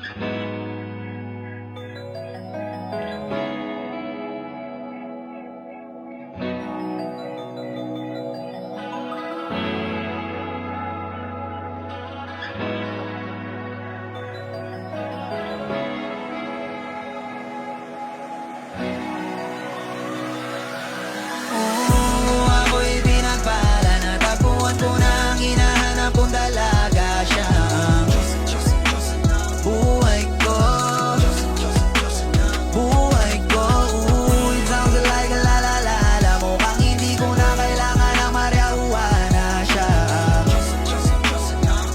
Ako'y pinagpala, natagpuan ko na ang hinahanap kong dalaga. Siya ang buhay ko, buhay ko. It sounds like a la-la-la-la. Mukhang hindi ko na kailangan ng marijuana. Siya ang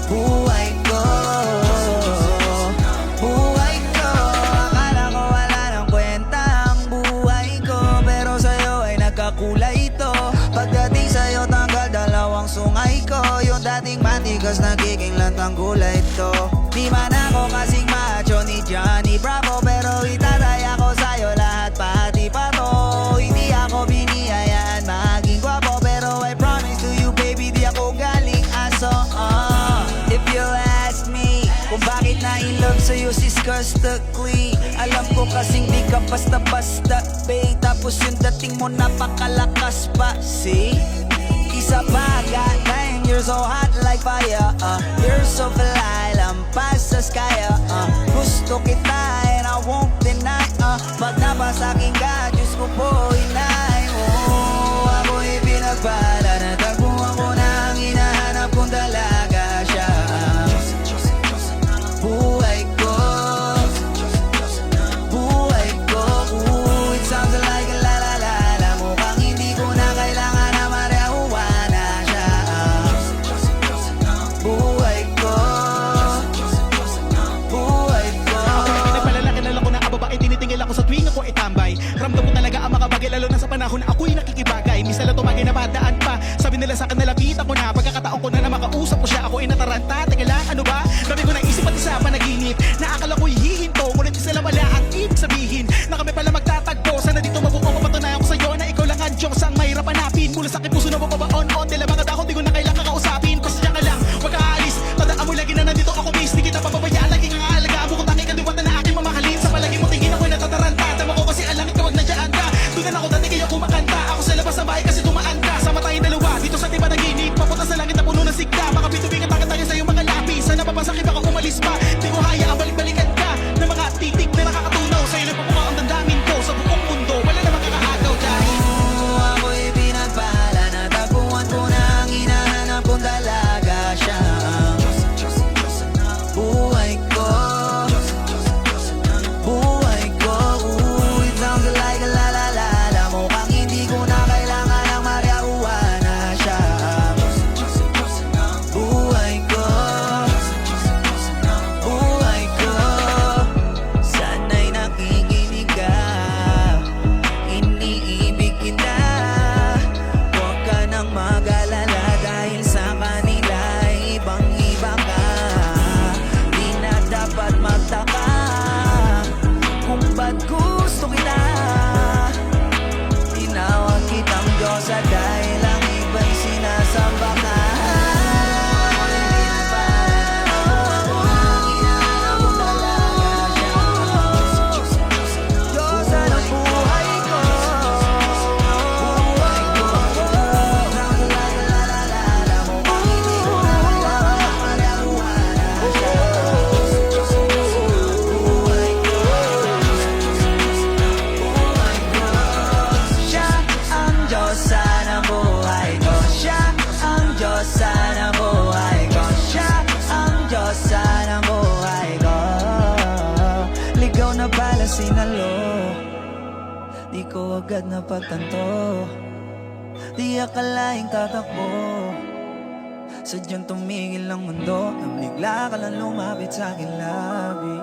buhay ko, buhay ko. Akala ko wala ng kwenta ang buhay ko, pero sa'yo ay nagkakulay ito. Pagdating sa'yo tanggal dalawang sungay ko. Yung dating matigas nagiging lantang gulay ito. Di man ako kasing macho ni Johnny Bravo, pero itataya ko sa'yo lahat pati pa to. Hindi ako biniyayaan maging gwapo, pero I promise to you baby di ako galing aso. If you ask me kung bakit na-in-love sa'yo sis Costa Queen, alam ko kasing di ka basta-basta babe. Tapos yung dating mo napakalakas pa. See? Isa pa, goddamn, you're so hot like fire. You're so fly, lampas sa sky. Gusto kita and I won't deny. Pag napasakin ka, Diyos ko po inay. Ako'y pinagpala, natagpuan ko na ang hinahanap kong dalaga. Siya ang buhay ko, buhay ko. It sounds like a la-la-la-la. Mukhang hindi ko na kailangan na marijuana. Siya ang buhay ko, buhay ko. Ako'y pinagpalala, kilala ko na ang babae, tinitingil ako sa tuwing ako itambay. Ramdam ko talaga ang mga bagay, lalo na sa panahon na ako'y nakikibagay. Misa lang tumagay na padaan pa, sabi nila sa akin nalapitan ko na. Pagkakataon ko na makausap ko siya, ako'y nataranta. Teka lang, ano ba? Dami ko naisip pati sa panaginip, na akala ko'y hihinto, ngunit di sila wala ang ibig sabihin na kami pala magtatagpo. Sana dito mabuo, mapatunayan ko sa'yo na ikaw lang ang Diyos ang mahirap hanapin. Mula sa aking puso na mapabaon-on, tila mga dahon di ko na kailangan kakausapin. Basta diyan ka lang, wag ka aalis, tandaan mo lagi na nandito ako miss. Di kita papabayaan, lagi kang aalagaan mo kung tanging kadiwata na aking mamahalin. Sa palagi mo tingin ako'y natataranta, tama ko kasi alam ikaw wag nandiyan ka. Doon na ako dati kaya kumakanta, ako sa labas ng bahay kasi tumaan ka. Sama tayong dalawa, dito sa tiba naginip, papunta sa langit na puno ng sigla. Mga bitubi ka tayo sa iyong mga lapis, sana papasakit baka umalis pa. Di ko hayaan balik-balikan ka na mga titik na nakakatunaw. Sa'yo na papuka ang dandamin ko sa buong mundo, wala namang kakaagaw dahil Ako'y pinagpala, natagpuan ko na ang hinahanap kong dalaga. Siya ang buhay ko, buhay ko. It sounds like a la-la-la-la. Mukhang hindi ko na kailangan ng marijuana. Siya ang buhay ko, buhay ko. Sana'y nakikinig ka, iniibig kita. Huwag ka nang mag-alala dahil sa kanila ibang-iba ka. Di na dapat magtaka kung ba't gusto kita. Tinawag kitang Diyosa dahil ang iba'y sinasamba ka. Diyosa ng buhay ko, buhay ko. Sounds like a la-la-la-la. Mukhang hindi ko na kailangan ng marijuana. Siya buhay ko, buhay ko. Siya ang Diyosa ng buhay ko. Siya ang Diyosa ng buhay ko. Siya ang Diyosa ng buhay ko. Ligaw na pala sinalo, di ko agad napagtanto. Di akalaing tatakbo, sadyang tumigil ang mundo nang bigla ka lang lumapit sa akin labi.